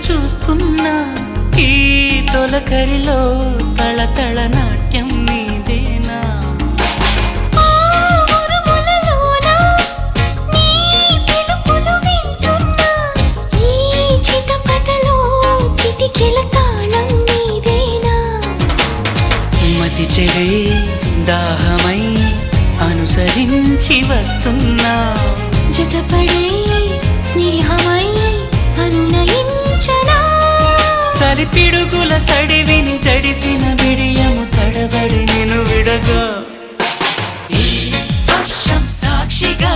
చూస్తున్నా ఈ తొలకరిలో తళతళ నాట్యం నీదేనా మతి చెడే దాహమై అనుసరించి వస్తున్నా జతపడే స్నేహమై అనునయించనా చలి పిడుగుల సడివిని జడిసిన బిడియము తడబడి నిన్ను విడగా ఈ వర్షం సాక్షిగా